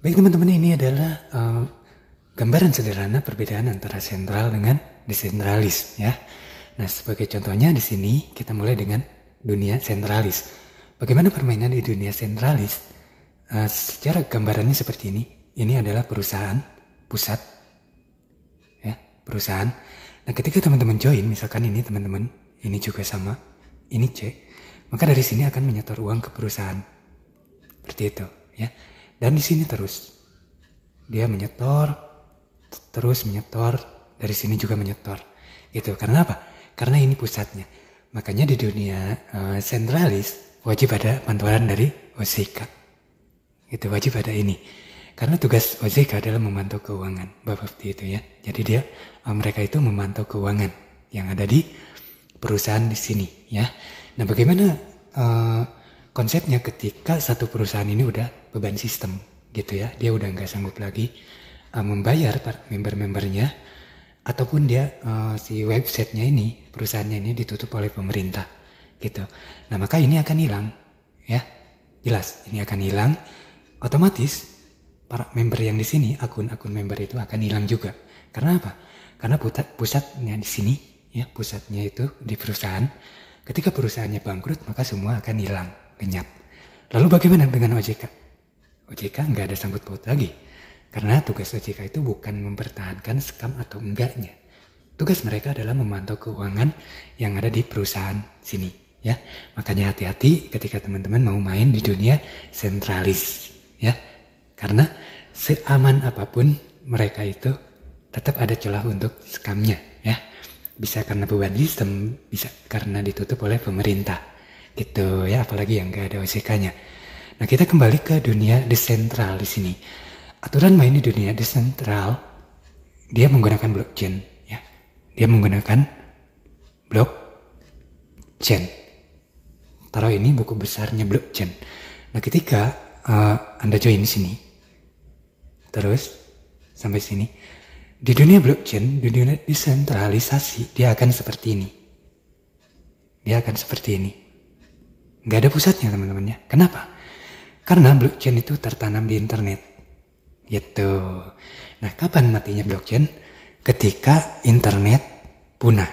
Baik teman-teman, ini adalah gambaran sederhana perbedaan antara sentral dengan desentralis ya. Nah, sebagai contohnya di sini kita mulai dengan dunia sentralis. Bagaimana permainan di dunia sentralis? Secara gambarannya seperti ini. Ini adalah perusahaan pusat ya, perusahaan. Nah, ketika teman-teman join, misalkan ini teman-teman, ini juga sama, ini C, maka dari sini akan menyetor uang ke perusahaan. Seperti itu ya. Dan di sini terus dia menyetor, terus menyetor, dari sini juga menyetor. Gitu. Karena apa? Karena ini pusatnya. Makanya di dunia sentralis wajib ada bantuan dari OJK. Itu wajib ada ini. Karena tugas OJK adalah memantau keuangan, Bapak seperti itu ya. Jadi dia mereka itu memantau keuangan yang ada di perusahaan di sini ya. Nah, bagaimana konsepnya ketika satu perusahaan ini udah beban sistem gitu ya, dia udah nggak sanggup lagi membayar member-membernya, ataupun dia si websitenya ini, perusahaannya ini ditutup oleh pemerintah gitu. Nah, maka ini akan hilang ya, jelas ini akan hilang. Otomatis para member yang di sini, akun-akun member itu akan hilang juga. Karena apa? Karena pusatnya di sini ya, pusatnya itu di perusahaan. Ketika perusahaannya bangkrut, maka semua akan hilang, lenyap. Lalu bagaimana dengan OJK? OJK nggak ada sangkut paut lagi. Karena tugas OJK itu bukan mempertahankan scam atau enggaknya. Tugas mereka adalah memantau keuangan yang ada di perusahaan sini ya. Makanya hati-hati ketika teman-teman mau main di dunia sentralis ya. Karena seaman apapun mereka itu tetap ada celah untuk scamnya ya. Bisa karena beban sistem, bisa karena ditutup oleh pemerintah gitu ya, apalagi yang gak ada OJK-nya. Nah, kita kembali ke dunia desentral di sini. Aturan main di dunia desentral, dia menggunakan blockchain ya. Dia menggunakan blockchain. Taruh ini buku besarnya blockchain. Nah, ketika Anda join di sini, terus sampai sini, di dunia blockchain, di dunia desentralisasi, dia akan seperti ini. Dia akan seperti ini. Nggak ada pusatnya teman-teman ya. Kenapa? Karena blockchain itu tertanam di internet. Gitu. Nah, kapan matinya blockchain? Ketika internet punah.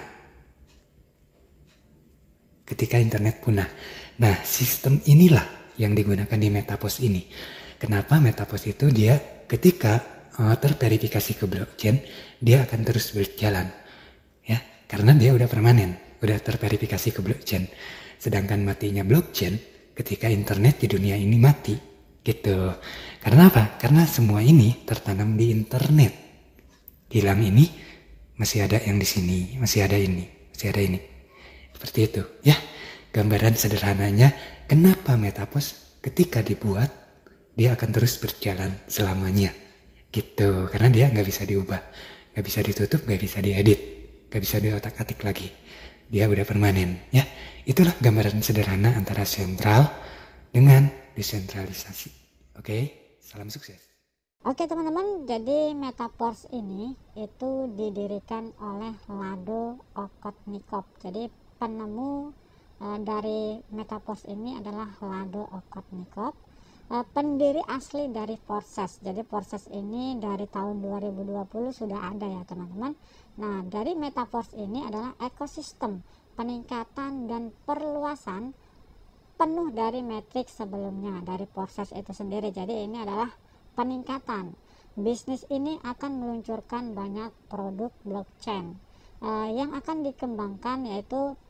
Ketika internet punah. Nah, sistem inilah yang digunakan di Metapost ini. Kenapa Metapost itu dia ketika terverifikasi ke blockchain, dia akan terus berjalan ya, karena dia udah permanen, udah terverifikasi ke blockchain. Sedangkan matinya blockchain ketika internet di dunia ini mati gitu. Karena apa? Karena semua ini tertanam di internet. Hilang ini, masih ada yang di sini, masih ada ini, masih ada ini. Seperti itu ya, gambaran sederhananya kenapa Metapost ketika dibuat dia akan terus berjalan selamanya gitu. Karena dia nggak bisa diubah, nggak bisa ditutup, nggak bisa diedit, nggak bisa diotak-atik lagi. Dia udah permanen ya. Itulah gambaran sederhana antara sentral dengan desentralisasi. Oke, salam sukses. Oke teman-teman, jadi Metapost ini itu didirikan oleh Lado Okotnikov. Jadi penemu dari Metapost ini adalah Lado Okotnikov. Pendiri asli dari Forces. Jadi Forces ini dari tahun 2020 sudah ada ya teman-teman. Nah, dari Metaverse ini adalah ekosistem peningkatan dan perluasan penuh dari metrik sebelumnya dari Forces itu sendiri. Jadi ini adalah peningkatan. Bisnis ini akan meluncurkan banyak produk blockchain yang akan dikembangkan, yaitu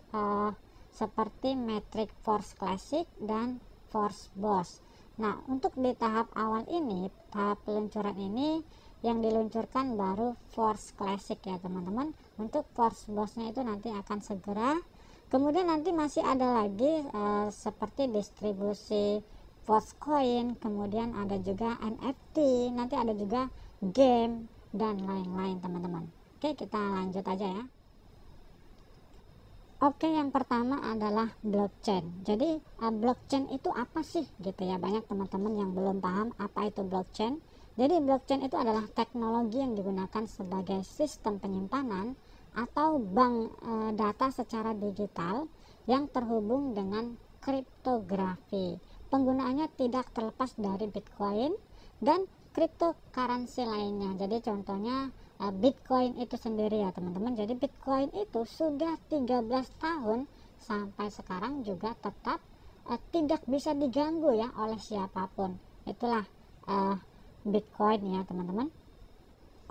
seperti Matrix Force Classic dan Force Boss. Nah, untuk di tahap awal ini, tahap peluncuran ini yang diluncurkan baru Force Classic ya teman-teman. Untuk Force Boss-nya itu nanti akan segera. Kemudian nanti masih ada lagi seperti distribusi Force Coin, kemudian ada juga NFT, nanti ada juga game dan lain-lain teman-teman. Oke, kita lanjut aja ya. Oke, yang pertama adalah blockchain. Jadi blockchain itu apa sih gitu ya, banyak teman-teman yang belum paham apa itu blockchain. Jadi blockchain itu adalah teknologi yang digunakan sebagai sistem penyimpanan atau bank data secara digital yang terhubung dengan kriptografi. Penggunaannya tidak terlepas dari Bitcoin dan cryptocurrency lainnya. Jadi contohnya Bitcoin itu sendiri ya teman-teman. Jadi Bitcoin itu sudah 13 tahun sampai sekarang juga tetap tidak bisa diganggu ya oleh siapapun. Itulah Bitcoin ya teman-teman.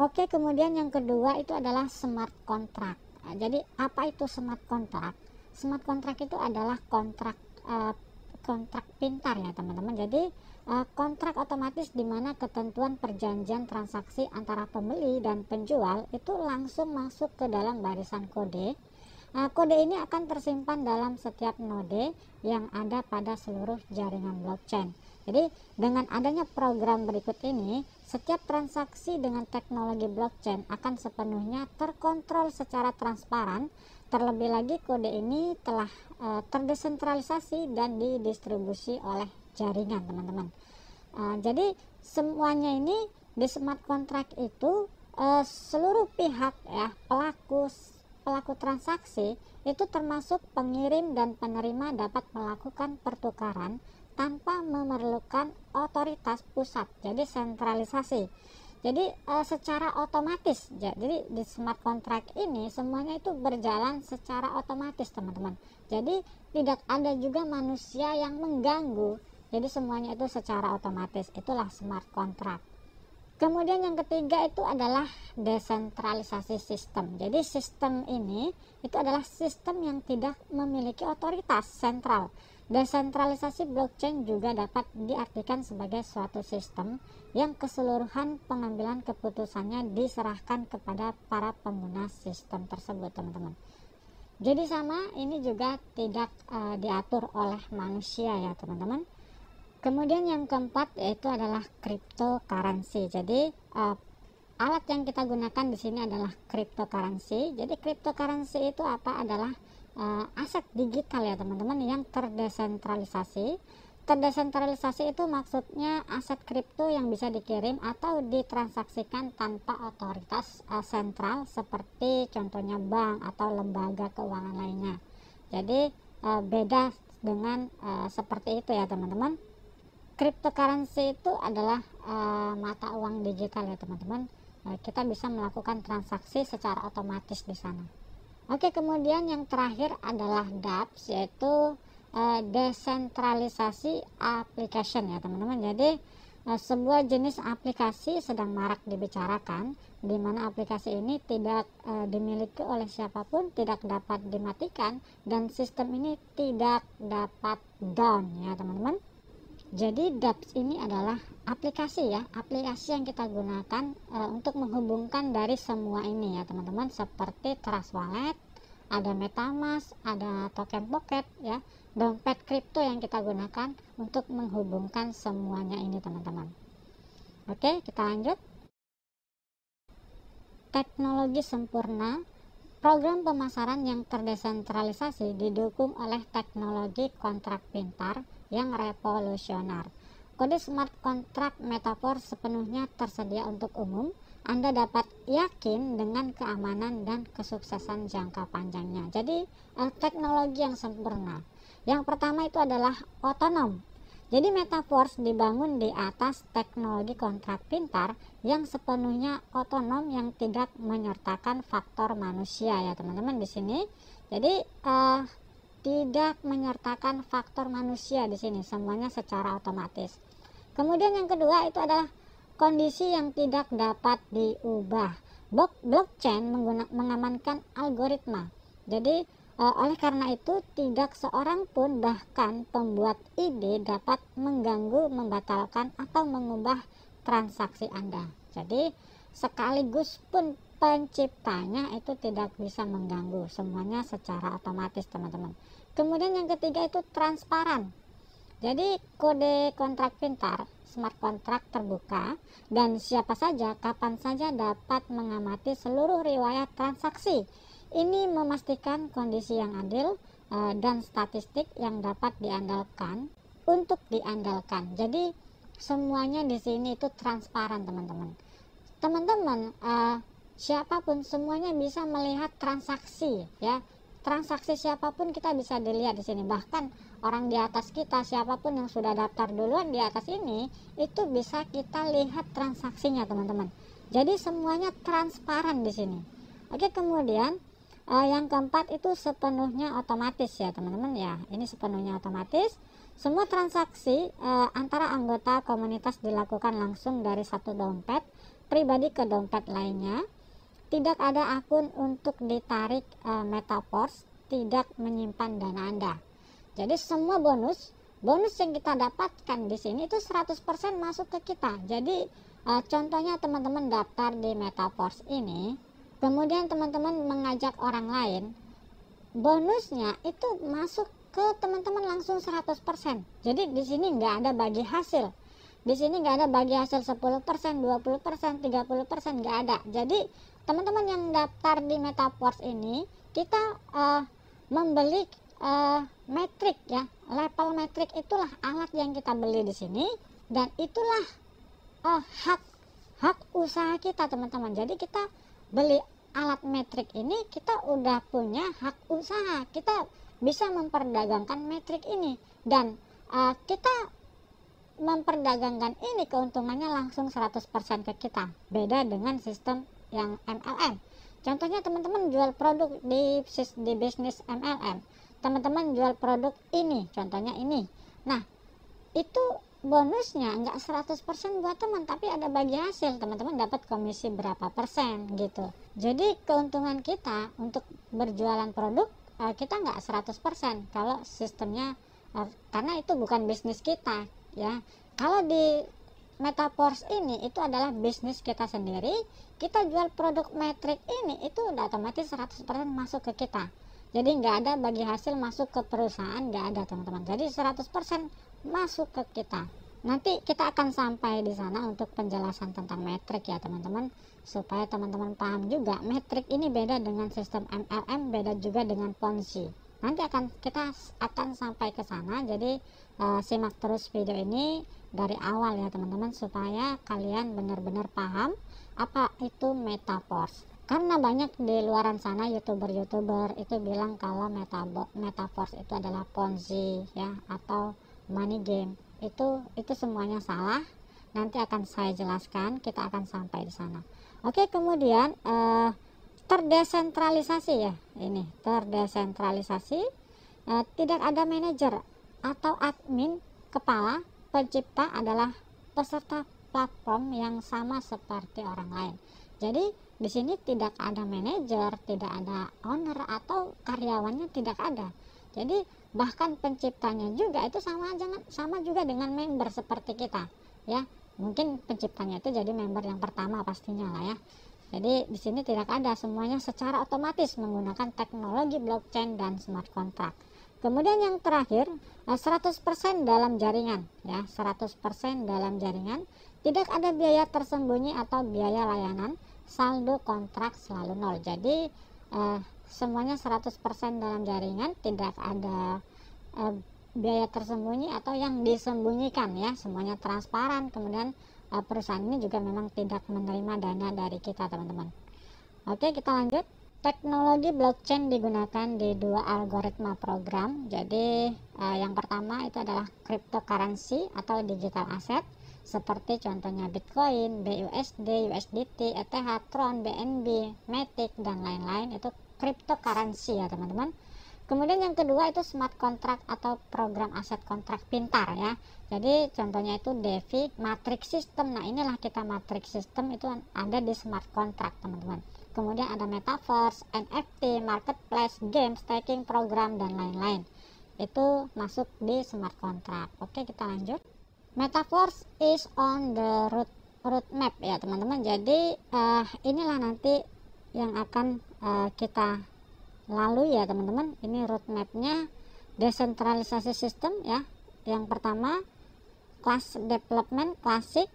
Oke, kemudian yang kedua itu adalah smart contract. Jadi apa itu smart contract? Smart contract itu adalah kontrak pintar ya teman-teman. Jadi kontrak otomatis di mana ketentuan perjanjian transaksi antara pembeli dan penjual itu langsung masuk ke dalam barisan kode. Kode ini akan tersimpan dalam setiap node yang ada pada seluruh jaringan blockchain. Jadi dengan adanya program berikut ini, setiap transaksi dengan teknologi blockchain akan sepenuhnya terkontrol secara transparan. Terlebih lagi kode ini telah terdesentralisasi dan didistribusi oleh jaringan teman-teman. Jadi semuanya ini di smart contract itu seluruh pihak ya, pelaku transaksi itu termasuk pengirim dan penerima dapat melakukan pertukaran tanpa memerlukan otoritas pusat, jadi sentralisasi. Jadi secara otomatis, jadi di smart contract ini semuanya itu berjalan secara otomatis teman-teman. Jadi tidak ada juga manusia yang mengganggu, jadi semuanya itu secara otomatis. Itulah smart contract. Kemudian yang ketiga itu adalah desentralisasi sistem. Jadi sistem ini itu adalah sistem yang tidak memiliki otoritas sentral. Desentralisasi blockchain juga dapat diartikan sebagai suatu sistem yang keseluruhan pengambilan keputusannya diserahkan kepada para pengguna sistem tersebut teman-teman. Jadi sama, ini juga tidak diatur oleh manusia ya teman-teman. Kemudian yang keempat yaitu adalah cryptocurrency. Jadi alat yang kita gunakan di sini adalah cryptocurrency. Jadi cryptocurrency itu apa? Adalah aset digital ya teman-teman yang terdesentralisasi. Terdesentralisasi itu maksudnya aset kripto yang bisa dikirim atau ditransaksikan tanpa otoritas sentral seperti contohnya bank atau lembaga keuangan lainnya. Jadi beda dengan seperti itu ya teman-teman. Cryptocurrency itu adalah mata uang digital ya teman-teman. Kita bisa melakukan transaksi secara otomatis di sana. Oke, kemudian yang terakhir adalah dApps, yaitu desentralisasi application ya teman-teman. Jadi sebuah jenis aplikasi sedang marak dibicarakan, di mana aplikasi ini tidak dimiliki oleh siapapun, tidak dapat dimatikan, dan sistem ini tidak dapat down ya teman-teman. Jadi dApps ini adalah aplikasi ya, aplikasi yang kita gunakan untuk menghubungkan dari semua ini ya teman-teman, seperti Trust Wallet, ada MetaMask, ada Token Pocket ya, dompet kripto yang kita gunakan untuk menghubungkan semuanya ini teman-teman. Oke, kita lanjut. Teknologi sempurna. Program pemasaran yang terdesentralisasi didukung oleh teknologi kontrak pintar yang revolusioner. Kode smart contract Metaverse sepenuhnya tersedia untuk umum. Anda dapat yakin dengan keamanan dan kesuksesan jangka panjangnya. Jadi teknologi yang sempurna. Yang pertama itu adalah otonom. Jadi Metaverse dibangun di atas teknologi kontrak pintar yang sepenuhnya otonom, yang tidak menyertakan faktor manusia ya teman-teman di sini. Jadi tidak menyertakan faktor manusia di sini, semuanya secara otomatis. Kemudian yang kedua itu adalah kondisi yang tidak dapat diubah. Blockchain mengamankan algoritma. Jadi oleh karena itu tidak seorang pun, bahkan pembuat ide, dapat mengganggu, membatalkan atau mengubah transaksi Anda. Jadi sekaligus pun penciptanya itu tidak bisa mengganggu, semuanya secara otomatis teman-teman. Kemudian yang ketiga itu transparan. Jadi kode kontrak pintar, smart contract terbuka, dan siapa saja kapan saja dapat mengamati seluruh riwayat transaksi. Ini memastikan kondisi yang adil dan statistik yang dapat diandalkan untuk diandalkan. Jadi semuanya di sini itu transparan teman-teman. Teman-teman siapapun semuanya bisa melihat transaksi ya. Transaksi siapapun kita bisa dilihat di sini. Bahkan orang di atas kita, siapapun yang sudah daftar duluan di atas ini, itu bisa kita lihat transaksinya teman-teman. Jadi semuanya transparan di sini. Oke, kemudian yang keempat itu sepenuhnya otomatis ya teman-teman ya. Ini sepenuhnya otomatis. Semua transaksi antara anggota komunitas dilakukan langsung dari satu dompet pribadi ke dompet lainnya. Tidak ada akun untuk ditarik Metaforce, tidak menyimpan dana Anda. Jadi semua bonus yang kita dapatkan di sini itu 100% masuk ke kita. Jadi contohnya teman-teman daftar di Metaforce ini, kemudian teman-teman mengajak orang lain, bonusnya itu masuk ke teman-teman langsung 100%. Jadi di sini nggak ada bagi hasil. Di sini nggak ada bagi hasil 10%, 20%, 30%, nggak ada. Jadi teman-teman yang daftar di Metaforce ini, kita membeli metrik ya, level metrik itulah alat yang kita beli di sini, dan itulah hak usaha kita teman-teman. Jadi kita beli alat metrik ini, kita udah punya hak usaha, kita bisa memperdagangkan metrik ini, dan kita memperdagangkan ini keuntungannya langsung 100% ke kita. Beda dengan sistem yang MLM. Contohnya teman-teman jual produk di bisnis MLM, teman-teman jual produk ini, contohnya ini. Nah, itu bonusnya nggak 100% buat teman, tapi ada bagi hasil, teman-teman dapat komisi berapa persen gitu. Jadi keuntungan kita untuk berjualan produk kita nggak 100% kalau sistemnya, karena itu bukan bisnis kita ya. Kalau di Metaforce ini itu adalah bisnis kita sendiri, kita jual produk metrik ini itu udah otomatis 100% masuk ke kita. Jadi nggak ada bagi hasil masuk ke perusahaan, nggak ada teman-teman. Jadi 100% masuk ke kita. Nanti kita akan sampai di sana untuk penjelasan tentang metrik ya teman-teman, supaya teman-teman paham juga metrik ini beda dengan sistem MLM, beda juga dengan Ponzi. Nanti kita akan sampai ke sana. Jadi simak terus video ini dari awal ya teman-teman, supaya kalian benar-benar paham apa itu Metaforce. Karena banyak di luaran sana youtuber itu bilang kalau Metaforce itu adalah Ponzi ya, atau money game. Itu semuanya salah. Nanti akan saya jelaskan, kita akan sampai di sana. Oke, kemudian terdesentralisasi ya, ini terdesentralisasi, tidak ada manajer atau admin, kepala pencipta adalah peserta platform yang sama seperti orang lain. Jadi di sini tidak ada manajer, tidak ada owner atau karyawannya, tidak ada. Jadi bahkan penciptanya juga itu sama juga dengan member seperti kita ya. Mungkin penciptanya itu jadi member yang pertama pastinya lah ya. Jadi di sini tidak ada, semuanya secara otomatis menggunakan teknologi blockchain dan smart contract. Kemudian yang terakhir 100% dalam jaringan ya, 100% dalam jaringan, tidak ada biaya tersembunyi atau biaya layanan, saldo kontrak selalu nol. Jadi semuanya 100% dalam jaringan, tidak ada biaya tersembunyi atau yang disembunyikan ya, semuanya transparan. Kemudian perusahaan ini juga memang tidak menerima dana dari kita teman-teman. Oke, kita lanjut. Teknologi blockchain digunakan di dua algoritma program. Jadi yang pertama itu adalah cryptocurrency atau digital asset, seperti contohnya Bitcoin, BUSD, USDT, ETH, Tron, BNB, Matic, dan lain-lain. Itu cryptocurrency ya teman-teman. Kemudian yang kedua itu smart contract atau program aset kontrak pintar ya. Jadi contohnya itu DeFi, matrix system. Nah inilah kita matrix system itu ada di smart contract teman-teman. Kemudian ada Metaverse, NFT, marketplace, game, staking program, dan lain-lain. Itu masuk di smart contract. Oke, kita lanjut. Metaverse is on the roadmap ya teman-teman. Jadi inilah nanti yang akan kita lalu ya teman-teman. Ini roadmapnya desentralisasi sistem ya. Yang pertama class development klasik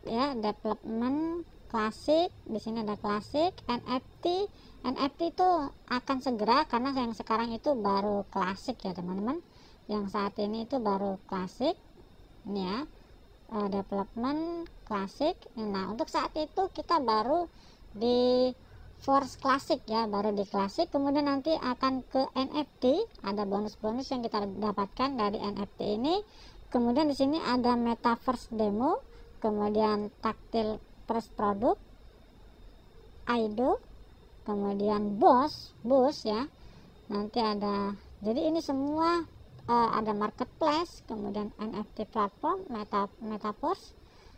ya, development klasik. Di sini ada klasik. NFT itu akan segera, karena yang sekarang itu baru klasik ya teman-teman. Yang saat ini itu baru klasik ini ya, development klasik. Nah untuk saat itu kita baru di Force Classic ya, baru di Classic, kemudian nanti akan ke NFT, ada bonus-bonus yang kita dapatkan dari NFT ini. Kemudian di sini ada Metaverse Demo, kemudian Tactile First Product, IDO, kemudian Boost ya. Nanti ada, jadi ini semua ada marketplace, kemudian NFT platform, Metaverse,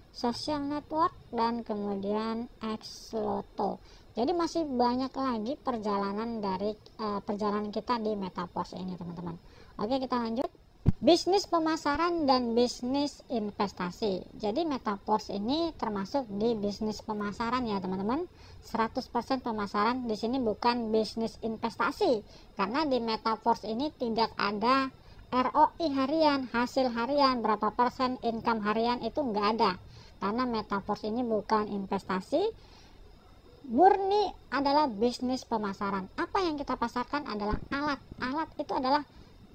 social network, dan kemudian Xloto. Jadi masih banyak lagi perjalanan dari perjalanan kita di Metaverse ini, teman-teman. Oke, kita lanjut. Bisnis pemasaran dan bisnis investasi. Jadi Metaverse ini termasuk di bisnis pemasaran ya, teman-teman. 100% pemasaran, di sini bukan bisnis investasi. Karena di Metaverse ini tidak ada ROI harian, hasil harian, berapa persen income harian, itu enggak ada. Karena Metaverse ini bukan investasi, murni adalah bisnis pemasaran. Apa yang kita pasarkan adalah alat itu adalah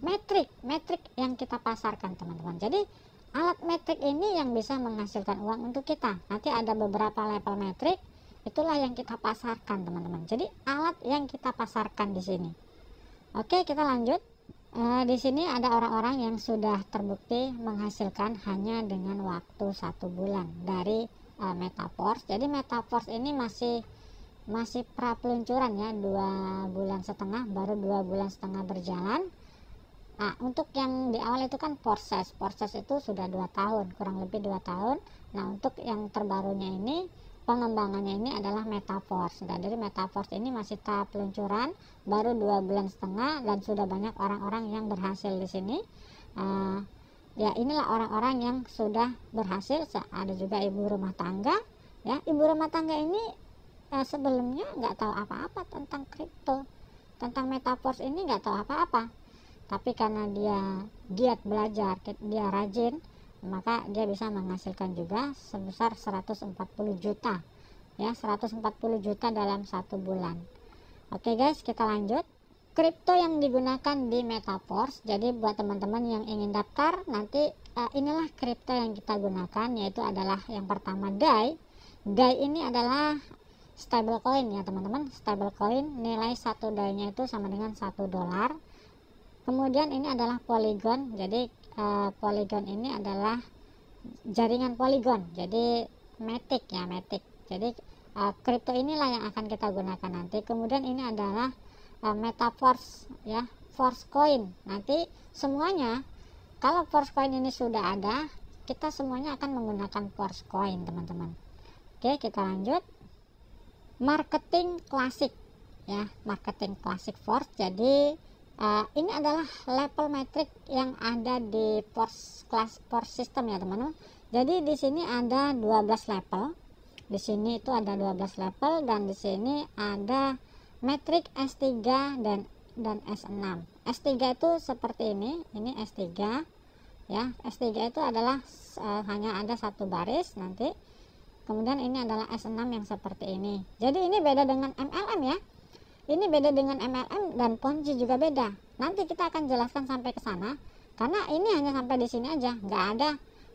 metrik yang kita pasarkan, teman-teman. Jadi alat metrik ini yang bisa menghasilkan uang untuk kita. Nanti ada beberapa level metrik, itulah yang kita pasarkan, teman-teman. Jadi alat yang kita pasarkan di sini. Oke, kita lanjut. Di sini ada orang-orang yang sudah terbukti menghasilkan hanya dengan waktu 1 bulan dari Metaverse. Jadi Metaverse ini masih pra peluncuran ya, 2,5 bulan, baru 2,5 bulan berjalan. Nah, untuk yang di awal itu kan proses itu sudah 2 tahun, kurang lebih 2 tahun. Nah, untuk yang terbarunya ini, pengembangannya ini adalah Metaverse. Dan dari Metaverse ini masih tahap peluncuran, baru 2,5 bulan, dan sudah banyak orang-orang yang berhasil di sini. Ya, inilah orang-orang yang sudah berhasil. Ada juga ibu rumah tangga ya. Ibu rumah tangga ini sebelumnya nggak tahu apa-apa tentang kripto, tentang Metaverse ini nggak tahu apa-apa. Tapi karena dia giat belajar, dia rajin, maka dia bisa menghasilkan juga sebesar 140 juta ya, 140 juta dalam 1 bulan. Oke guys, kita lanjut. Kripto yang digunakan di Metaverse. Jadi buat teman-teman yang ingin daftar, nanti inilah kripto yang kita gunakan, yaitu adalah yang pertama DAI. DAI ini adalah stablecoin ya, teman-teman. Stablecoin, nilai 1 DAI-nya itu sama dengan $1. Kemudian ini adalah Polygon. Jadi Polygon ini adalah jaringan Polygon. Jadi Matic ya, Matic. Jadi kripto inilah yang akan kita gunakan nanti. Kemudian ini adalah Metaverse ya, Forcecoin. Nanti semuanya, kalau Forcecoin ini sudah ada, kita semuanya akan menggunakan Forcecoin, teman-teman. Oke, kita lanjut. Marketing klasik ya, marketing klasik Force. Jadi ini adalah level metrik yang ada di Force system ya, teman-teman. Jadi di sini ada 12 level. Di sini itu ada 12 level, dan di sini ada metrik S3 dan S6. S3 itu seperti ini S3 ya. S3 itu adalah hanya ada 1 baris nanti. Kemudian ini adalah S6 yang seperti ini. Jadi ini beda dengan MLM ya. Ini beda dengan MLM, dan Ponzi juga beda. Nanti kita akan jelaskan sampai ke sana, karena ini hanya sampai di sini aja, nggak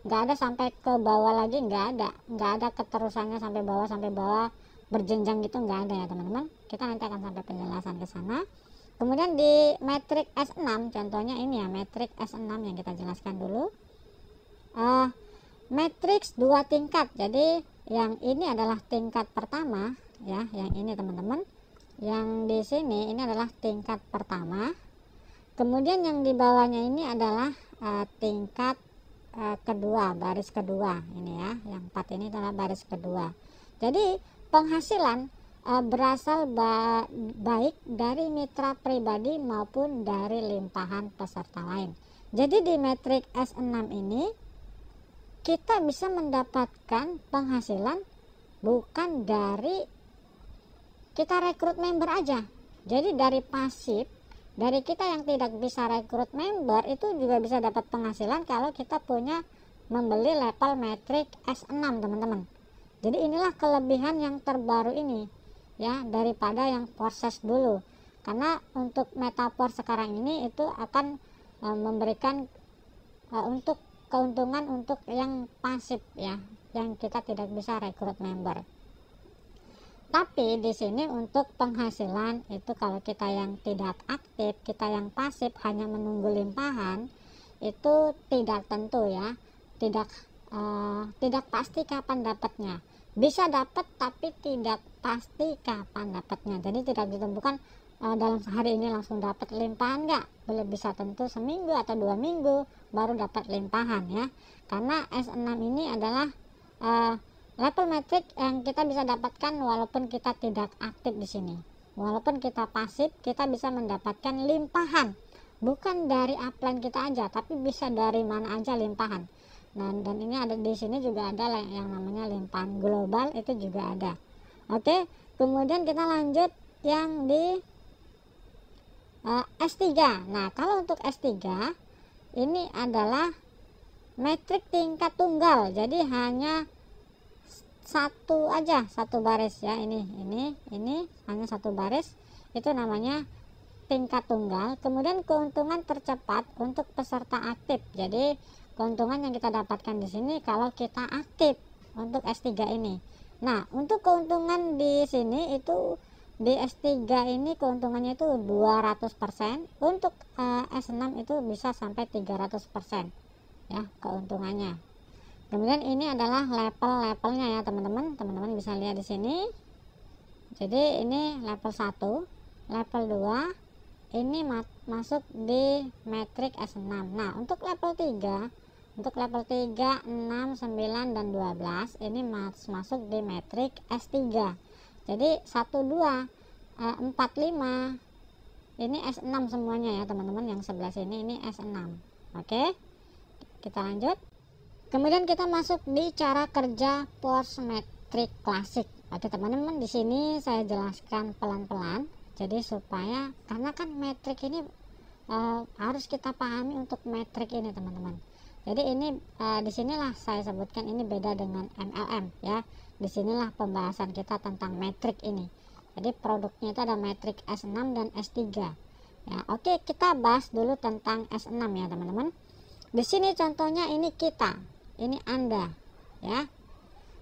ada sampai ke bawah lagi, nggak ada keterusannya sampai bawah berjenjang gitu, nggak ada ya, teman-teman. Kita nanti akan sampai penjelasan ke sana. Kemudian di metrik S6, contohnya ini ya, metrik S6 yang kita jelaskan dulu. Matrix 2 tingkat. Jadi yang ini adalah tingkat pertama ya, yang ini teman-teman. Yang di sini ini adalah tingkat pertama. Kemudian yang di bawahnya ini adalah tingkat kedua, baris kedua ini ya. Yang 4 ini adalah baris kedua. Jadi penghasilan berasal baik dari mitra pribadi maupun dari limpahan peserta lain. Jadi di metrik S6 ini kita bisa mendapatkan penghasilan bukan dari kita rekrut member aja. Jadi dari pasif, dari kita yang tidak bisa rekrut member, itu juga bisa dapat penghasilan kalau kita punya membeli level metrik S6, teman-teman. Jadi inilah kelebihan yang terbaru ini ya, daripada yang proses dulu. Karena untuk Metaverse sekarang ini itu akan memberikan untuk keuntungan untuk yang pasif ya, yang kita tidak bisa rekrut member. Tapi di sini untuk penghasilan itu kalau kita yang tidak aktif, kita yang pasif hanya menunggu limpahan, itu tidak tentu ya, tidak pasti kapan dapatnya. Bisa dapat tapi tidak pasti kapan dapatnya. Jadi tidak ditentukan dalam sehari ini langsung dapat limpahan nggak, boleh bisa tentu seminggu atau 2 minggu baru dapat limpahan ya. Karena S6 ini adalah level metrik yang kita bisa dapatkan walaupun kita tidak aktif di sini. Walaupun kita pasif, kita bisa mendapatkan limpahan. Bukan dari upline kita aja, tapi bisa dari mana aja limpahan. Dan ini ada di sini juga ada yang namanya limpahan global, itu juga ada. Oke, kemudian kita lanjut yang di S3. Nah, kalau untuk S3 ini adalah metrik tingkat tunggal. Jadi hanya satu aja, satu baris ya, ini hanya satu baris, itu namanya tingkat tunggal. Kemudian keuntungan tercepat untuk peserta aktif. Jadi keuntungan yang kita dapatkan di sini kalau kita aktif untuk S3 ini. Nah, untuk keuntungan di sini itu di S3 ini keuntungannya itu 200%, untuk S6 itu bisa sampai 300% ya keuntungannya. Kemudian ini adalah level-levelnya ya teman-teman. Teman-teman bisa lihat di sini. Jadi ini level 1, level 2 ini masuk di metrik S6. Nah, untuk level 3, 6, 9 dan 12 ini masuk di metrik S3. Jadi 1, 2, 4, 5 ini S6 semuanya ya teman-teman. Yang sebelah sini ini S6. Oke. Kita lanjut. Kemudian kita masuk di cara kerja force metrik klasik. Oke teman-teman, di sini saya jelaskan pelan-pelan. Jadi supaya, karena kan metrik ini harus kita pahami untuk metrik ini teman-teman. Jadi ini disinilah saya sebutkan ini beda dengan MLM ya. Disinilah pembahasan kita tentang metrik ini. Jadi produknya itu ada metrik S6 dan S3. Ya, oke, kita bahas dulu tentang S6 ya teman-teman. Di sini contohnya ini kita. Ini Anda ya.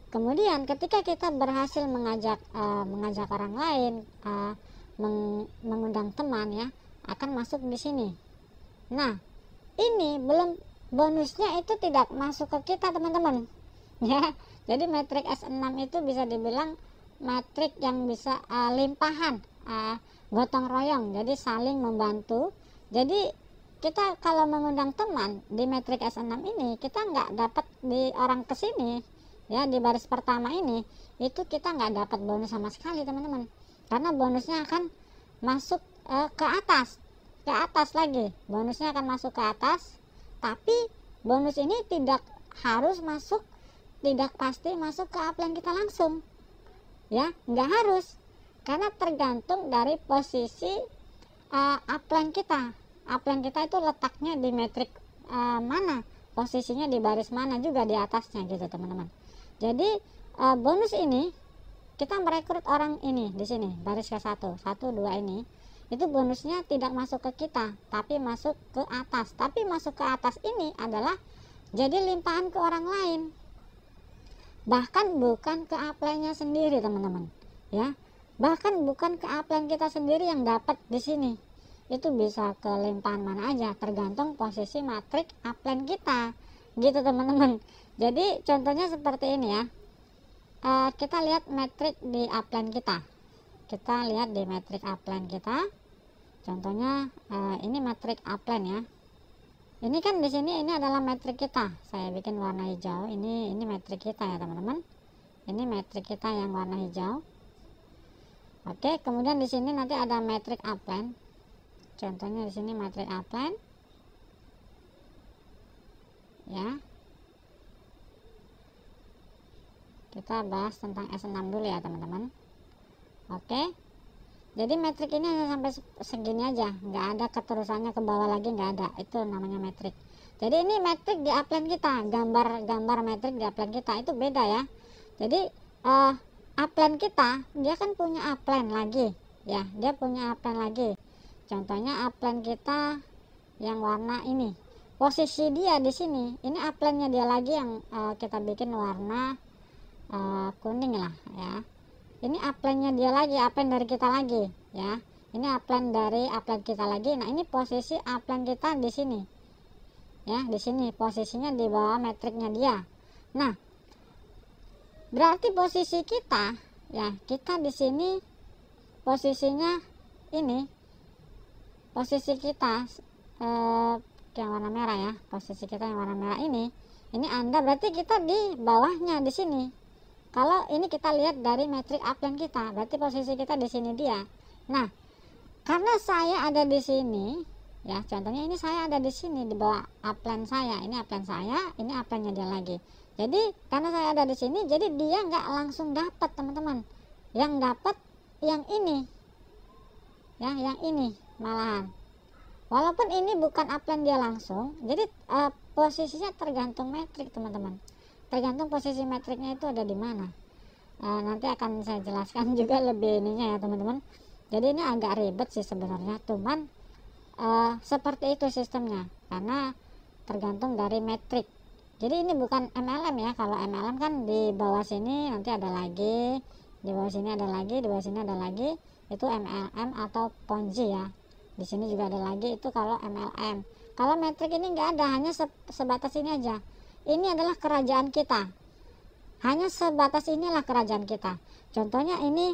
Kemudian ketika kita berhasil mengajak orang lain, mengundang teman ya, akan masuk di sini. Nah, ini belum, bonusnya itu tidak masuk ke kita teman-teman ya. Jadi metrik S6 itu bisa dibilang metrik yang bisa limpahan, gotong royong, jadi saling membantu. Jadi kita kalau mengundang teman di metrik S6 ini, kita nggak dapat di orang kesini ya, di baris pertama ini itu kita nggak dapat bonus sama sekali teman-teman, karena bonusnya akan masuk ke atas lagi, bonusnya akan masuk ke atas. Tapi bonus ini tidak harus masuk, tidak pasti masuk ke upline kita langsung ya, nggak harus, karena tergantung dari posisi upline kita. Upline kita itu letaknya di metrik mana, posisinya di baris mana juga di atasnya gitu teman-teman. Jadi bonus ini kita merekrut orang ini di sini baris ke-1, 1, 2 ini, itu bonusnya tidak masuk ke kita tapi masuk ke atas. Tapi masuk ke atas ini adalah jadi limpahan ke orang lain, bahkan bukan ke upline-nya sendiri teman-teman ya, bahkan bukan ke upline kita sendiri yang dapat di sini. Itu bisa ke limpahan mana aja, tergantung posisi matrik upline kita gitu teman-teman. Jadi contohnya seperti ini ya. Kita lihat metrik di upline kita. Kita lihat di metrik upline kita. Contohnya ini metrik upline ya. Ini kan di sini ini adalah metrik kita. Saya bikin warna hijau. Ini metrik kita ya teman-teman. Ini metrik kita yang warna hijau. Oke, kemudian di sini nanti ada metrik upline. Contohnya di sini metrik upline ya. Kita bahas tentang S6 dulu ya teman-teman. Oke, jadi metrik ini hanya sampai segini aja, nggak ada keterusannya ke bawah lagi, nggak ada. Itu namanya metrik. Jadi ini metrik di upline kita, gambar metrik di upline kita itu beda ya. Jadi upline kita dia kan punya upline lagi ya, dia punya upline lagi. Contohnya upline kita yang warna ini, posisi dia di sini, ini upline-nya dia lagi yang kita bikin warna kuning lah ya. ini upline-nya dia lagi, upline dari kita lagi ya. Ini upline dari upline kita lagi. Nah, ini posisi upline kita di sini. Ya, di sini posisinya di bawah metriknya dia. Nah, berarti posisi kita ya, kita di sini posisinya ini, posisi kita yang warna merah ya, posisi kita yang warna merah ini Anda berarti kita di bawahnya di sini. Kalau ini kita lihat dari metrik upline kita, berarti posisi kita di sini dia. Nah, karena saya ada di sini ya, contohnya ini saya ada di sini di bawah upline saya, ini upline saya, ini upline-nya dia lagi. Jadi karena saya ada di sini, jadi dia nggak langsung dapat teman-teman, yang dapat yang ini ya, yang ini malahan. Walaupun ini bukan upline dia langsung, jadi posisinya tergantung metrik teman-teman, tergantung posisi metriknya itu ada di mana. Nanti akan saya jelaskan juga lebih ininya ya teman-teman. Jadi ini agak ribet sih sebenarnya, cuman seperti itu sistemnya, karena tergantung dari metrik. Jadi ini bukan MLM ya. Kalau MLM kan di bawah sini nanti ada lagi, di bawah sini ada lagi, di bawah sini ada lagi, itu MLM atau Ponzi ya. Di sini juga ada lagi, itu kalau MLM. Kalau metrik ini nggak ada, hanya sebatas ini aja. Ini adalah kerajaan kita, hanya sebatas inilah kerajaan kita. Contohnya ini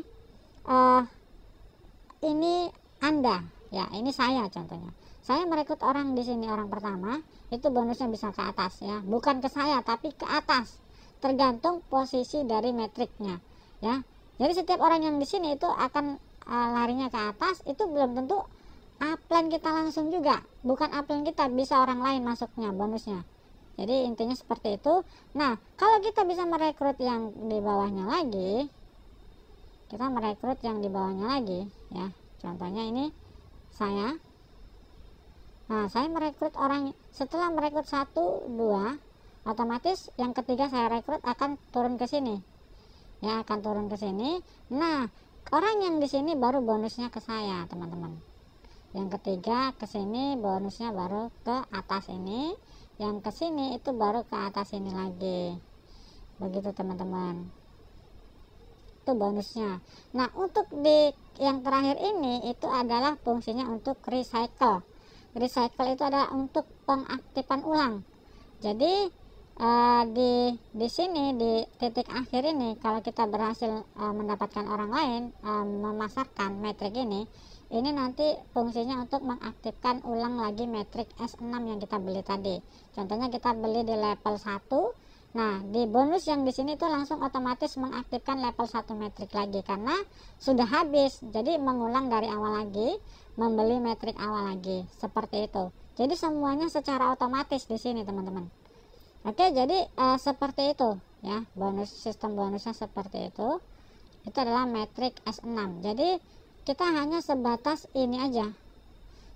Anda ya, ini saya contohnya. Saya merekrut orang di sini, orang pertama itu bonusnya bisa ke atas ya, bukan ke saya tapi ke atas, tergantung posisi dari metriknya ya. Jadi setiap orang yang di sini itu akan larinya ke atas, itu belum tentu upline kita langsung juga, bukan upline kita, bisa orang lain masuknya bonusnya. Jadi intinya seperti itu. Nah, kalau kita bisa merekrut yang di bawahnya lagi, kita merekrut yang di bawahnya lagi ya. Contohnya ini saya. Nah, saya merekrut orang, setelah merekrut 1, 2, otomatis yang ketiga saya rekrut akan turun ke sini. Ya, akan turun ke sini. Nah, orang yang di sini baru bonusnya ke saya, teman-teman. Yang ketiga ke sini bonusnya baru ke atas ini, yang ke sini itu baru ke atas ini lagi. Begitu, teman-teman. Itu bonusnya. Nah, untuk di yang terakhir ini itu adalah fungsinya untuk recycle. Recycle itu adalah untuk pengaktifan ulang. Jadi di sini di titik akhir ini, kalau kita berhasil mendapatkan orang lain memasarkan metrik ini nanti fungsinya untuk mengaktifkan ulang lagi metrik S6 yang kita beli tadi. Contohnya kita beli di level 1. Nah, di bonus yang di sini itu langsung otomatis mengaktifkan level 1 metrik lagi karena sudah habis. Jadi mengulang dari awal lagi, membeli metrik awal lagi, seperti itu. Jadi semuanya secara otomatis di sini, teman-teman. Oke, jadi seperti itu ya, bonus, sistem bonusnya seperti itu. Itu adalah metrik S6. Jadi kita hanya sebatas ini aja.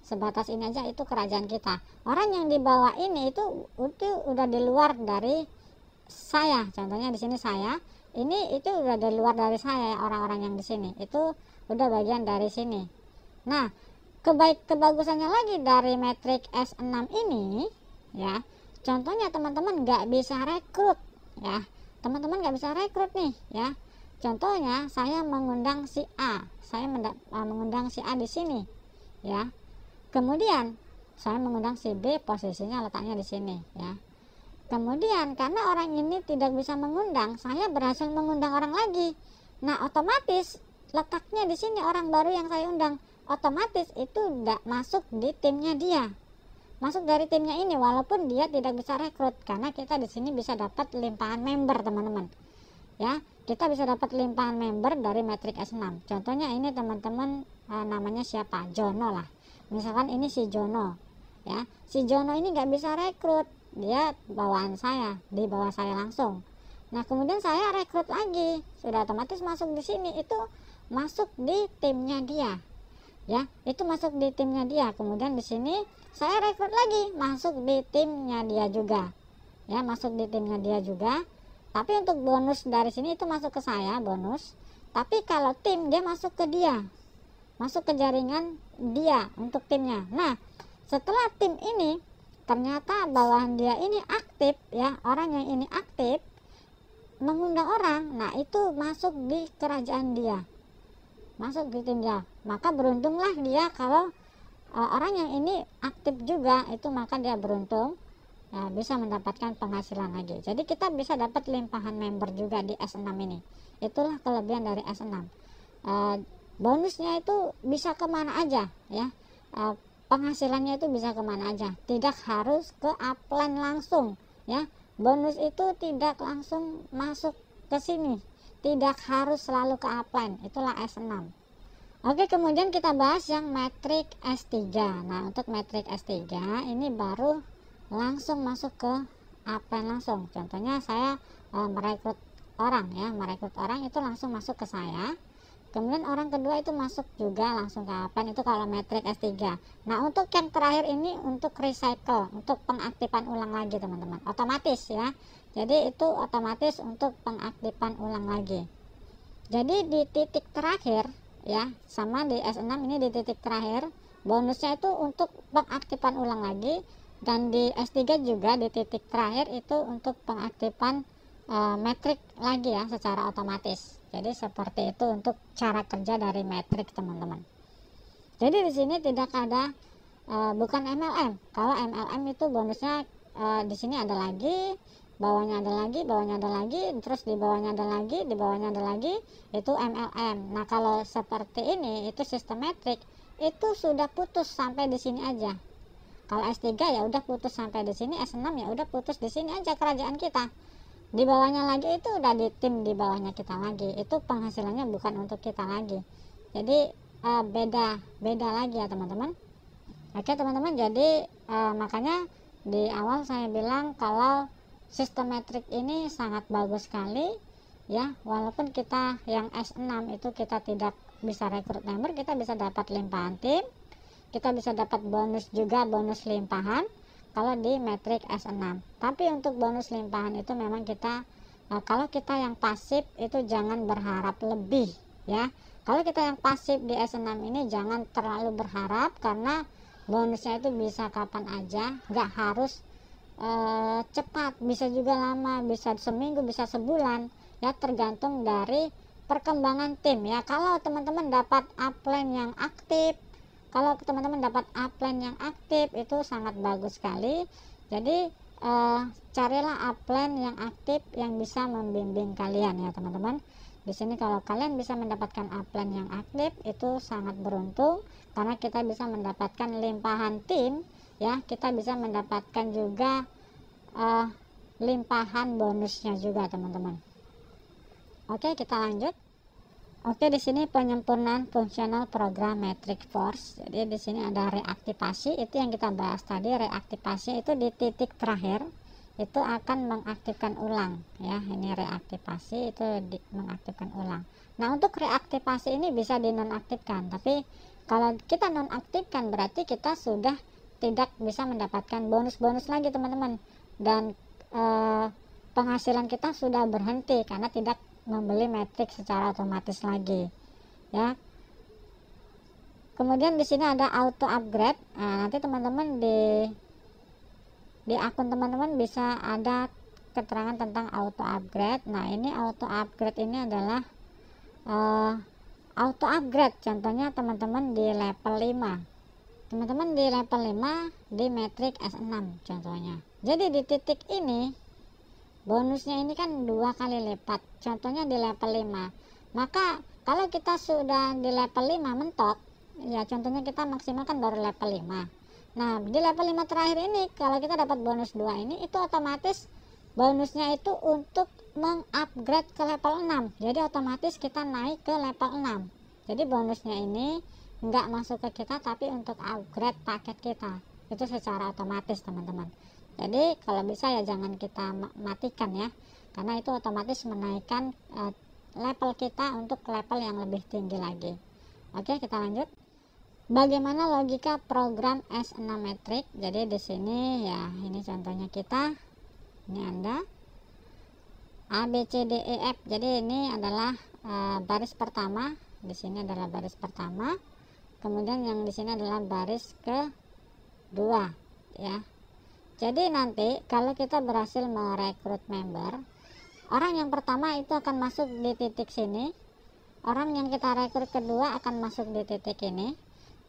Sebatas ini aja itu kerajaan kita. Orang yang di bawah ini itu udah di luar dari saya. Contohnya di sini saya, ini itu udah di luar dari saya, orang-orang yang di sini itu udah bagian dari sini. Nah, kebagusannya lagi dari metrik S6 ini ya, contohnya teman-teman nggak bisa rekrut ya, teman-teman nggak bisa rekrut nih ya. Contohnya saya mengundang si A, saya mengundang si A di sini ya, kemudian saya mengundang si B, posisinya letaknya di sini ya. Kemudian karena orang ini tidak bisa mengundang, saya berhasil mengundang orang lagi. Nah, otomatis letaknya di sini orang baru yang saya undang, otomatis itu tidak masuk di timnya dia, masuk dari timnya ini, walaupun dia tidak bisa rekrut, karena kita di sini bisa dapat limpahan member, teman-teman ya. Kita bisa dapat limpahan member dari metrik S6. Contohnya ini teman-teman, namanya siapa, Jono lah, misalkan ini si Jono ya. Si Jono ini nggak bisa rekrut, dia bawaan saya, di bawah saya langsung. Nah, kemudian saya rekrut lagi, sudah otomatis masuk di sini, itu masuk di timnya dia ya, itu masuk di timnya dia. Kemudian di sini saya rekrut lagi, masuk di timnya dia juga ya, masuk di timnya dia juga. Tapi untuk bonus dari sini itu masuk ke saya, bonus. Tapi kalau tim, dia masuk ke dia, masuk ke jaringan dia untuk timnya. Nah, setelah tim ini ternyata bawahan dia ini aktif ya, orang yang ini aktif, mengundang orang, nah itu masuk di kerajaan dia, masuk di tim dia. Maka beruntunglah dia kalau orang yang ini aktif juga, itu maka dia beruntung ya, bisa mendapatkan penghasilan lagi. Jadi kita bisa dapat limpahan member juga di S6 ini. Itulah kelebihan dari S6. Bonusnya itu bisa kemana aja ya, penghasilannya itu bisa kemana aja, tidak harus ke upline langsung ya. Bonus itu tidak langsung masuk ke sini, tidak harus selalu ke upline, itulah S6. Oke, kemudian kita bahas yang metrik S3. Nah, untuk metrik S3 ini baru langsung masuk ke upline langsung. Contohnya saya merekrut orang ya, merekrut orang itu langsung masuk ke saya. Kemudian orang kedua itu masuk juga langsung ke upline, itu kalau metrik S3. Nah, untuk yang terakhir ini untuk recycle, untuk pengaktifan ulang lagi teman-teman, otomatis ya. Jadi itu otomatis untuk pengaktifan ulang lagi. Jadi di titik terakhir ya, sama di S6 ini di titik terakhir, bonusnya itu untuk pengaktifan ulang lagi, dan di S3 juga di titik terakhir itu untuk pengaktifan metrik lagi ya, secara otomatis. Jadi seperti itu untuk cara kerja dari metrik teman-teman. Jadi di sini tidak ada bukan MLM. Kalau MLM itu bonusnya di sini ada lagi, bawahnya ada lagi, bawahnya ada lagi, terus di bawahnya ada lagi, di bawahnya ada lagi, itu MLM. Nah, kalau seperti ini itu sistem metrik, itu sudah putus sampai di sini aja. Kalau S3 ya udah putus sampai di sini, S6 ya udah putus di sini aja kerajaan kita. Di bawahnya lagi itu udah di tim di bawahnya kita lagi, itu penghasilannya bukan untuk kita lagi. Jadi beda lagi ya teman-teman. Oke teman-teman, jadi makanya di awal saya bilang kalau sistem metrik ini sangat bagus sekali ya. Walaupun kita yang S6 itu kita tidak bisa rekrut member, kita bisa dapat limpahan tim, kita bisa dapat bonus juga, bonus limpahan kalau di metrik S6. Tapi untuk bonus limpahan itu memang kita kalau kita yang pasif itu jangan berharap lebih ya. Kalau kita yang pasif di S6 ini jangan terlalu berharap, karena bonusnya itu bisa kapan aja, nggak harus cepat, bisa juga lama, bisa seminggu, bisa sebulan ya, tergantung dari perkembangan tim ya. Kalau teman-teman dapat upline yang aktif, kalau teman-teman dapat upline yang aktif itu sangat bagus sekali. Jadi carilah upline yang aktif yang bisa membimbing kalian ya teman-teman. Di sini kalau kalian bisa mendapatkan upline yang aktif itu sangat beruntung, karena kita bisa mendapatkan limpahan tim ya, kita bisa mendapatkan juga limpahan bonusnya juga teman-teman. Oke, kita lanjut. Oke, di sini penyempurnaan fungsional program Metric Force. Jadi di sini ada reaktivasi, itu yang kita bahas tadi. Reaktivasi itu di titik terakhir itu akan mengaktifkan ulang ya. Ini reaktivasi itu mengaktifkan ulang. Nah, untuk reaktivasi ini bisa dinonaktifkan, tapi kalau kita nonaktifkan berarti kita sudah tidak bisa mendapatkan bonus-bonus lagi teman-teman, dan penghasilan kita sudah berhenti karena tidak membeli metrik secara otomatis lagi ya. Kemudian di sini ada auto upgrade. Nah, nanti teman-teman di akun teman-teman bisa ada keterangan tentang auto upgrade. Nah, ini auto upgrade ini adalah auto upgrade, contohnya teman-teman di level 5, teman-teman di level 5 di metrik S6 contohnya. Jadi di titik ini bonusnya ini kan 2 kali lipat, contohnya di level 5. Maka kalau kita sudah di level 5 mentok ya, contohnya kita maksimalkan baru level 5. Nah, di level 5 terakhir ini kalau kita dapat bonus 2 ini, itu otomatis bonusnya itu untuk mengupgrade ke level 6. Jadi otomatis kita naik ke level 6. Jadi bonusnya ini nggak masuk ke kita, tapi untuk upgrade paket kita itu secara otomatis teman-teman. Jadi kalau bisa ya jangan kita matikan ya, karena itu otomatis menaikkan level kita untuk level yang lebih tinggi lagi. Oke, kita lanjut. Bagaimana logika program S6 Metric? Jadi di sini ya, ini contohnya kita. Ini Anda A B C D E F. Jadi ini adalah baris pertama. Di sini adalah baris pertama. Kemudian yang di sini adalah baris kedua ya. Jadi nanti kalau kita berhasil merekrut member, Orang yang pertama itu akan masuk di titik sini, orang yang kita rekrut kedua akan masuk di titik ini,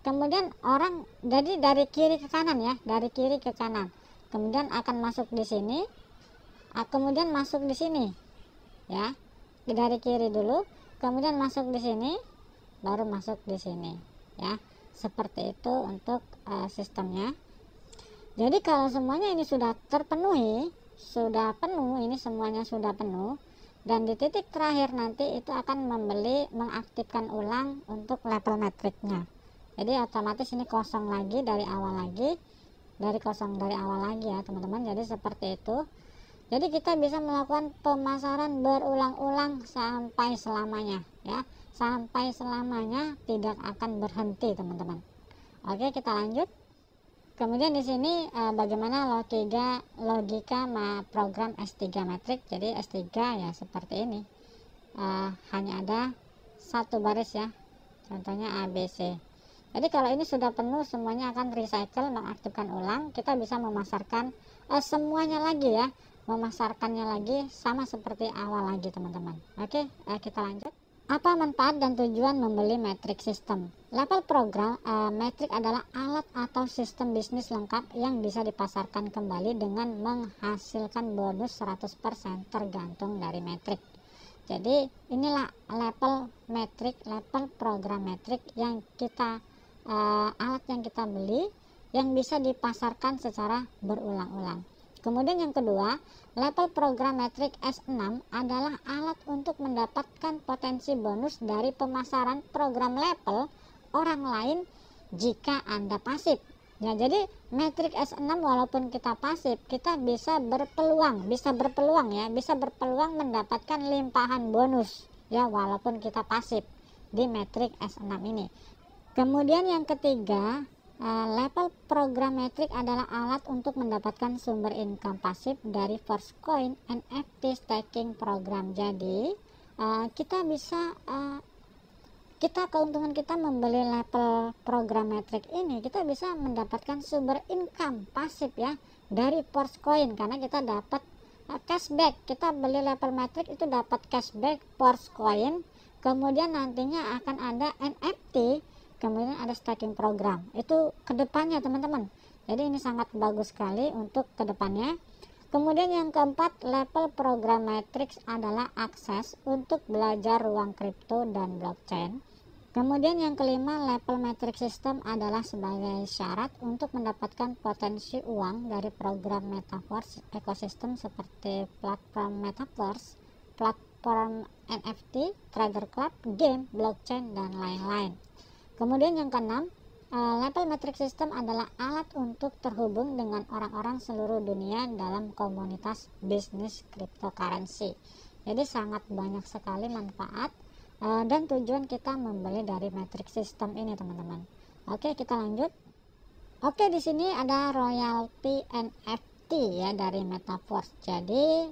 kemudian orang jadi dari kiri ke kanan ya, dari kiri ke kanan, kemudian akan masuk di sini, kemudian masuk di sini ya, dari kiri dulu, kemudian masuk di sini, baru masuk di sini ya. Seperti itu untuk sistemnya. Jadi kalau semuanya ini sudah terpenuhi, sudah penuh, ini semuanya sudah penuh, dan di titik terakhir nanti itu akan mengaktifkan ulang untuk level metriknya. Jadi otomatis ini kosong lagi dari awal lagi, dari awal lagi ya teman-teman. Jadi seperti itu. Jadi kita bisa melakukan pemasaran berulang-ulang sampai selamanya ya, sampai selamanya, tidak akan berhenti teman-teman. Oke, kita lanjut. Kemudian di sini bagaimana logika program S3 metrik. Jadi S3 ya seperti ini, hanya ada satu baris ya, contohnya ABC. Jadi kalau ini sudah penuh, semuanya akan recycle, mengaktifkan ulang. Kita bisa memasarkan semuanya lagi ya, memasarkannya lagi sama seperti awal lagi teman-teman. Oke, kita lanjut. Apa manfaat dan tujuan membeli metrik system? Level program metrik adalah alat atau sistem bisnis lengkap yang bisa dipasarkan kembali dengan menghasilkan bonus 100% tergantung dari metrik. Jadi inilah level metrik, level program metrik yang kita alat yang kita beli yang bisa dipasarkan secara berulang-ulang. Kemudian yang kedua, level program metrik S6 adalah alat untuk mendapatkan potensi bonus dari pemasaran program level orang lain jika Anda pasif. Ya, jadi metrik S6 walaupun kita pasif, kita bisa berpeluang mendapatkan limpahan bonus ya walaupun kita pasif di metrik S6 ini. Kemudian yang ketiga, level program metrik adalah alat untuk mendapatkan sumber income pasif dari Forcecoin NFT staking program. Jadi keuntungan kita membeli level program metrik ini, kita bisa mendapatkan sumber income pasif ya dari Forcecoin, karena kita dapat cashback. Kita beli level metrik itu dapat cashback Forcecoin, kemudian nantinya akan ada NFT, kemudian ada staking program. Itu kedepannya teman-teman. Jadi ini sangat bagus sekali untuk kedepannya. Kemudian yang keempat, level program matrix adalah akses untuk belajar ruang kripto dan blockchain. Kemudian yang kelima, level matrix system adalah sebagai syarat untuk mendapatkan potensi uang dari program metaverse ekosistem seperti platform metaverse, platform NFT, trader club, game, blockchain, dan lain-lain. Kemudian yang keenam, level matrix system adalah alat untuk terhubung dengan orang-orang seluruh dunia dalam komunitas bisnis cryptocurrency. Jadi sangat banyak sekali manfaat dan tujuan kita membeli dari matrix system ini teman-teman. Oke, kita lanjut. Oke, di sini ada royalty NFT ya dari Metaverse. Jadi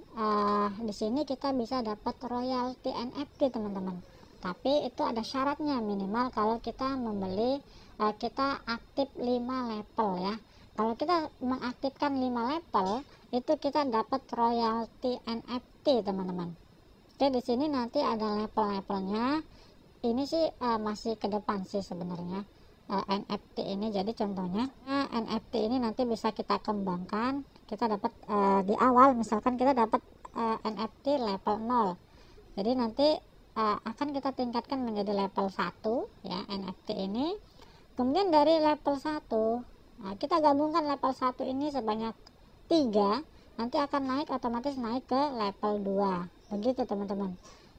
di sini kita bisa dapat royalty NFT teman-teman. Tapi itu ada syaratnya, minimal kalau kita membeli kita aktif 5 level ya. Kalau kita mengaktifkan 5 level itu kita dapat royalty NFT teman-teman. Oke, di sini nanti ada level-levelnya. Ini sih masih ke depan sih sebenarnya NFT ini. Jadi contohnya NFT ini nanti bisa kita kembangkan. Kita dapat di awal misalkan kita dapat NFT level 0. Jadi nanti akan kita tingkatkan menjadi level 1 ya NFT ini. Kemudian dari level 1 kita gabungkan level 1 ini sebanyak 3, nanti akan naik, otomatis naik ke level 2 begitu teman-teman.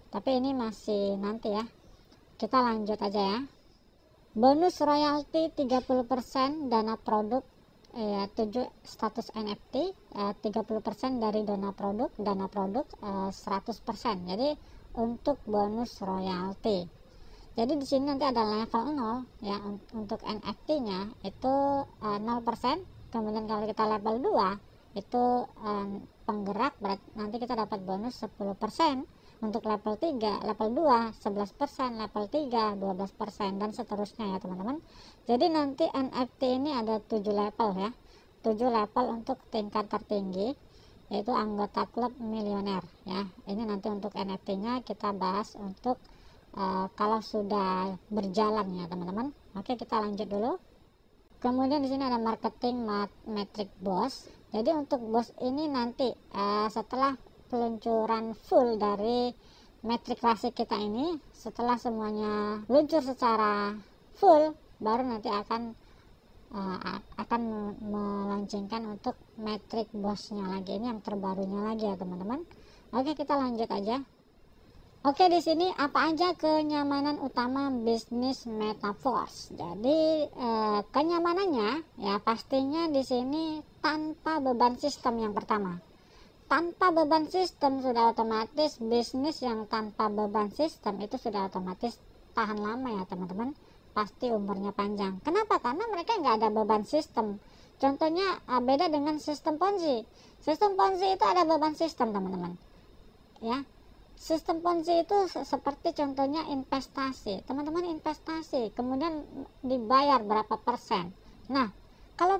Tapi ini masih nanti ya, kita lanjut aja ya. Bonus royalti 30% dana produk 7 status NFT, 30% dari dana produk 100%. Jadi untuk bonus royalti. Jadi di sini nanti ada level 0 ya, untuk NFT-nya itu 0%. Kemudian kalau kita level 2 itu penggerak, berarti nanti kita dapat bonus 10%. Untuk level 3, level 2 11%, level 3 12%, dan seterusnya ya teman-teman. Jadi nanti NFT ini ada 7 level ya, 7 level untuk tingkat tertinggi. yaitu anggota klub milioner ya. Ini nanti untuk NFT-nya kita bahas untuk kalau sudah berjalan ya teman-teman. Oke, kita lanjut dulu. Kemudian di sini ada marketing metric boss. Jadi untuk boss ini nanti setelah peluncuran full dari metrik klasik kita ini, setelah semuanya luncur secara full, baru nanti akan melaunchingkan untuk metrik bossnya lagi. Ini yang terbarunya lagi ya teman-teman. Oke, kita lanjut aja. Oke, di sini apa aja kenyamanan utama bisnis metaverse. Jadi kenyamanannya ya pastinya di sini tanpa beban sistem. Yang pertama, tanpa beban sistem sudah otomatis bisnis yang tanpa beban sistem itu sudah otomatis tahan lama ya teman-teman. Pasti umurnya panjang. Kenapa? Karena mereka nggak ada beban sistem. Contohnya beda dengan sistem Ponzi. Sistem Ponzi itu ada beban sistem teman-teman. Ya, sistem Ponzi itu seperti contohnya investasi. Teman-teman investasi, kemudian dibayar berapa persen. Nah, kalau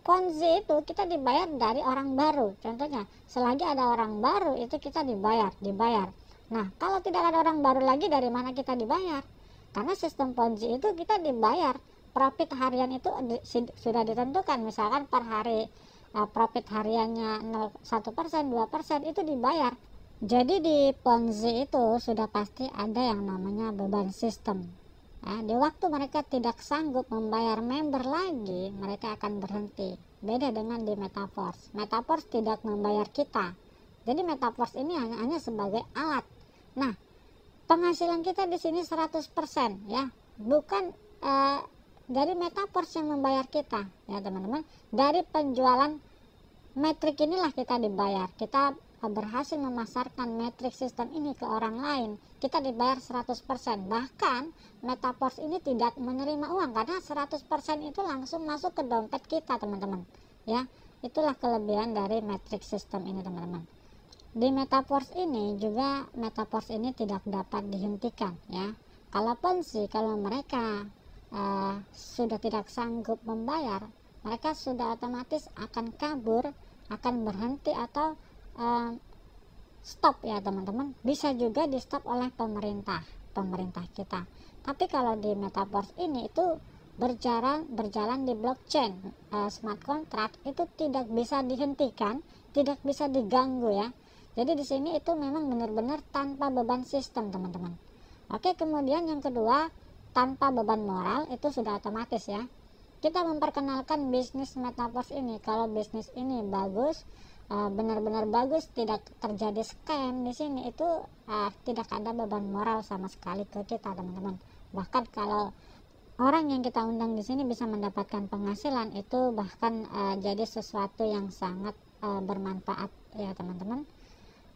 Ponzi itu kita dibayar dari orang baru. Contohnya, selagi ada orang baru itu kita dibayar. Nah, kalau tidak ada orang baru lagi, dari mana kita dibayar? Karena sistem Ponzi itu kita dibayar, profit harian itu sudah ditentukan, misalkan per hari profit hariannya 1%, 2% itu dibayar. Jadi di Ponzi itu sudah pasti ada yang namanya beban sistem. Di waktu mereka tidak sanggup membayar member lagi, mereka akan berhenti. Beda dengan di Metaverse. Metaverse tidak membayar kita. Jadi Metaverse ini hanya sebagai alat. Nah, penghasilan kita di sini 100% ya, bukan dari Metaverse yang membayar kita ya teman-teman. Dari penjualan metrik inilah kita dibayar. Kita berhasil memasarkan metrik sistem ini ke orang lain, kita dibayar 100%. Bahkan Metaverse ini tidak menerima uang karena 100% itu langsung masuk ke dompet kita teman-teman ya. Itulah kelebihan dari metrik sistem ini teman-teman. Di Metaverse ini juga, Metaverse ini tidak dapat dihentikan ya. Kalaupun sih kalau mereka sudah tidak sanggup membayar, mereka sudah otomatis akan kabur, akan berhenti atau stop ya teman-teman. Bisa juga di stop oleh pemerintah kita. Tapi kalau di Metaverse ini itu berjalan di blockchain, smart contract itu tidak bisa dihentikan, tidak bisa diganggu ya. Jadi di sini itu memang benar-benar tanpa beban sistem teman-teman. Oke, kemudian yang kedua, tanpa beban moral itu sudah otomatis ya. Kita memperkenalkan bisnis Metaverse ini. Kalau bisnis ini bagus, benar-benar bagus, tidak terjadi scam di sini, itu tidak ada beban moral sama sekali ke kita teman-teman. Bahkan kalau orang yang kita undang di sini bisa mendapatkan penghasilan, itu bahkan jadi sesuatu yang sangat bermanfaat ya teman-teman.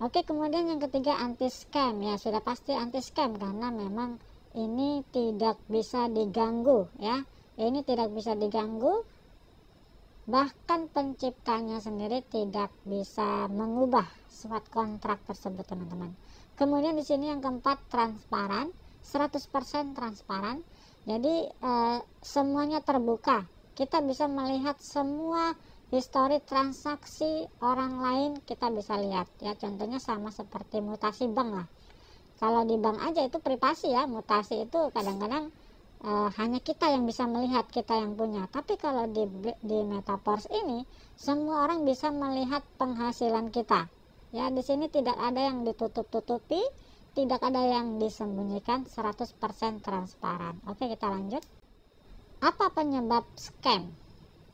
Oke, kemudian yang ketiga anti scam ya, sudah pasti anti scam karena memang ini tidak bisa diganggu ya. Ini tidak bisa diganggu, bahkan penciptanya sendiri tidak bisa mengubah smart kontrak tersebut teman-teman. Kemudian di sini yang keempat transparan, 100% transparan. Jadi semuanya terbuka. Kita bisa melihat semua histori transaksi orang lain, kita bisa lihat ya. Contohnya sama seperti mutasi bank lah. Kalau di bank aja itu privasi ya, mutasi itu kadang-kadang hanya kita yang bisa melihat, kita yang punya. Tapi kalau di Metaverse ini semua orang bisa melihat penghasilan kita ya. Di sini tidak ada yang ditutup-tutupi, tidak ada yang disembunyikan, 100% transparan. Oke, kita lanjut. Apa penyebab scam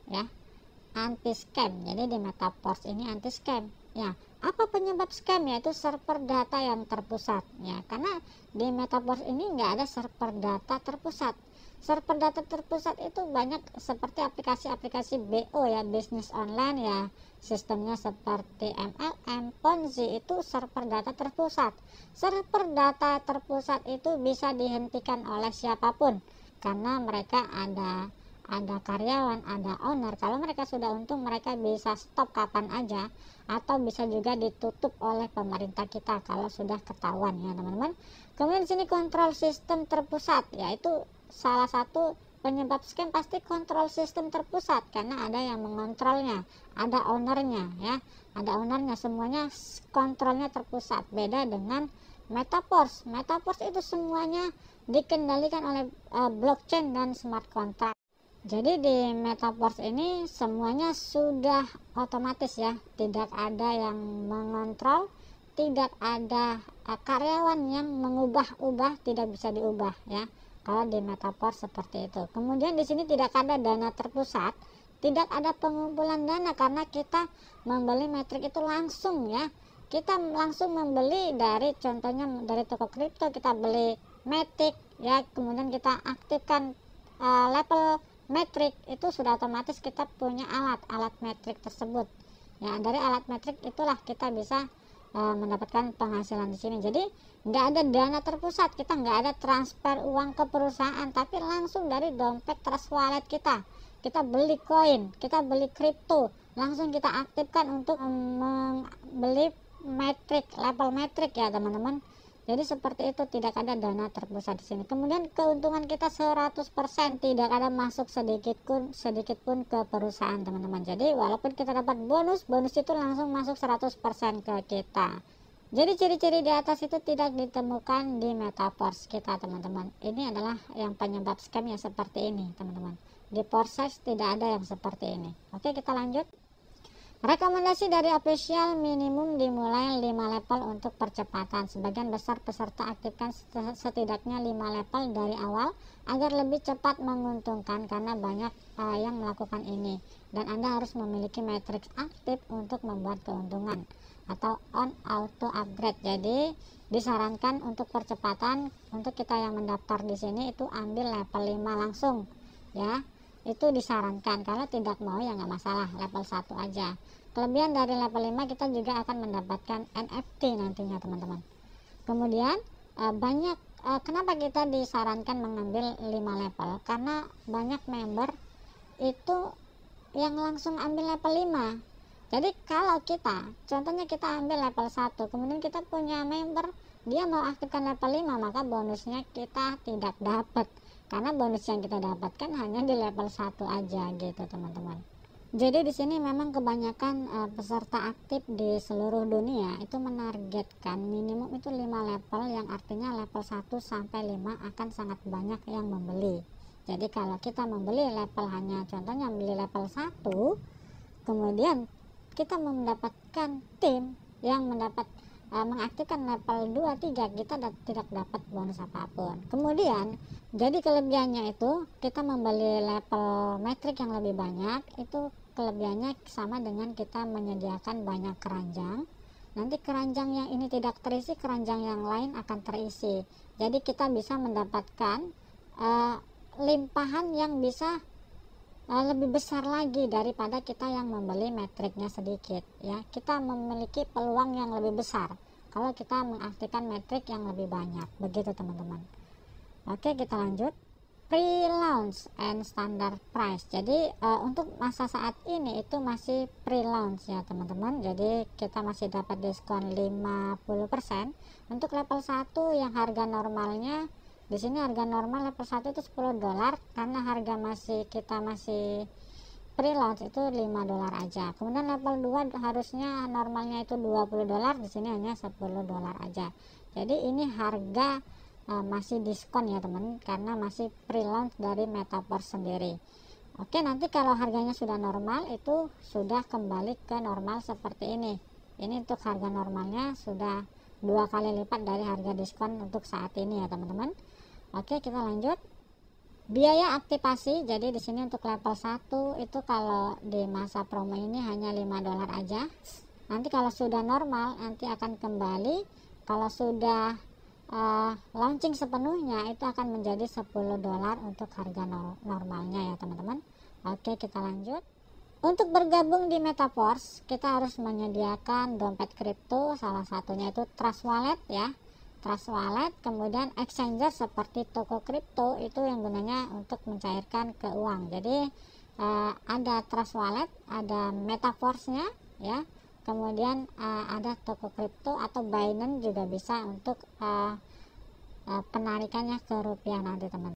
ya? Anti scam. Jadi di Metaverse ini anti scam ya. Apa penyebab scam? Yaitu server data yang terpusat ya. Karena di Metaverse ini nggak ada server data terpusat. Server data terpusat itu banyak seperti aplikasi-aplikasi BO ya, bisnis online ya, sistemnya seperti MLM, Ponzi, itu server data terpusat. Server data terpusat itu bisa dihentikan oleh siapapun karena mereka ada karyawan, ada owner. Kalau mereka sudah untung, mereka bisa stop kapan aja, atau bisa juga ditutup oleh pemerintah kita kalau sudah ketahuan ya teman-teman. Kemudian di sini kontrol sistem terpusat, yaitu salah satu penyebab scam pasti kontrol sistem terpusat, karena ada yang mengontrolnya, ada ownernya ya, ada ownernya, semuanya kontrolnya terpusat. Beda dengan Metaverse. Metaverse itu semuanya dikendalikan oleh blockchain dan smart contract. Jadi di Metaverse ini semuanya sudah otomatis ya, tidak ada yang mengontrol, tidak ada karyawan yang mengubah-ubah, tidak bisa diubah ya. Kalau di Metaverse seperti itu. Kemudian di sini tidak ada dana terpusat, tidak ada pengumpulan dana, karena kita membeli metrik itu langsung ya. Kita langsung membeli dari, contohnya dari toko kripto, kita beli metrik ya, kemudian kita aktifkan level metrik, itu sudah otomatis kita punya alat metrik tersebut ya. Dari alat metrik itulah kita bisa mendapatkan penghasilan di sini. Jadi nggak ada dana terpusat, kita nggak ada transfer uang ke perusahaan, tapi langsung dari dompet Trust Wallet kita beli koin, kita beli kripto, langsung kita aktifkan untuk membeli metrik, level metrik ya teman-teman. Jadi seperti itu, tidak ada dana terpusat di sini. Kemudian keuntungan kita 100%, tidak ada masuk sedikit pun ke perusahaan teman-teman. Jadi walaupun kita dapat bonus itu langsung masuk 100% ke kita. Jadi ciri-ciri di atas itu tidak ditemukan di Metaverse kita teman-teman. Ini adalah yang penyebab scam yang seperti ini teman-teman. Di Foresight tidak ada yang seperti ini. Oke, kita lanjut. Rekomendasi dari official, minimum dimulai 5 level untuk percepatan. Sebagian besar peserta aktifkan setidaknya 5 level dari awal agar lebih cepat menguntungkan, karena banyak yang melakukan ini. Dan Anda harus memiliki matriks aktif untuk membuat keuntungan atau on auto upgrade. Jadi disarankan untuk percepatan, untuk kita yang mendaftar di sini itu ambil level 5 langsung ya. Itu disarankan. Kalau tidak mau ya nggak masalah, level 1 aja. Kelebihan dari level 5, kita juga akan mendapatkan NFT nantinya teman-teman. Kemudian banyak kenapa kita disarankan mengambil 5 level, karena banyak member itu yang langsung ambil level 5. Jadi kalau kita, contohnya kita ambil level 1, kemudian kita punya member dia mau aktifkan level 5, maka bonusnya kita tidak dapat, karena bonus yang kita dapatkan hanya di level 1 aja gitu teman-teman. Jadi di sini memang kebanyakan peserta aktif di seluruh dunia itu menargetkan minimum itu 5 level, yang artinya level 1 sampai 5 akan sangat banyak yang membeli. Jadi kalau kita membeli level, hanya contohnya membeli level 1, kemudian kita mendapatkan tim yang mengaktifkan level 2, 3, kita tidak dapat bonus apapun. Kemudian jadi kelebihannya itu kita membeli level metrik yang lebih banyak, itu kelebihannya sama dengan kita menyediakan banyak keranjang. Nanti keranjang yang ini tidak terisi, keranjang yang lain akan terisi. Jadi kita bisa mendapatkan limpahan yang bisa lebih besar lagi daripada kita yang membeli metriknya sedikit ya. Kita memiliki peluang yang lebih besar kalau kita mengaktifkan metrik yang lebih banyak, begitu teman-teman. Oke, kita lanjut. Pre-launch and standard price. Jadi untuk masa saat ini itu masih pre-launch ya teman-teman. Jadi kita masih dapat diskon 50%. Untuk level 1 yang harga normalnya, di sini harga normal level 1 itu $10, karena harga kita masih pre-launch itu $5 aja. Kemudian level 2 harusnya normalnya itu $20, di sini hanya $10 aja. Jadi ini harga masih diskon ya teman, karena masih pre-launch dari Metaverse sendiri. Oke, nanti kalau harganya sudah normal itu sudah kembali ke normal seperti ini. Ini untuk harga normalnya sudah 2 kali lipat dari harga diskon untuk saat ini ya teman-teman. Oke, kita lanjut. Biaya aktivasi, jadi di sini untuk level 1 itu kalau di masa promo ini hanya $5 aja. Nanti kalau sudah normal nanti akan kembali, kalau sudah launching sepenuhnya itu akan menjadi $10 untuk harga normalnya ya teman-teman. Oke, kita lanjut. Untuk bergabung di Metaverse kita harus menyediakan dompet kripto, salah satunya itu Trust Wallet ya. Trust Wallet, kemudian exchanger seperti toko kripto itu yang gunanya untuk mencairkan ke uang. Jadi ada Trust Wallet, ada Metaverse-nya ya. Kemudian ada toko kripto atau Binance juga bisa untuk penarikannya ke rupiah nanti teman-teman.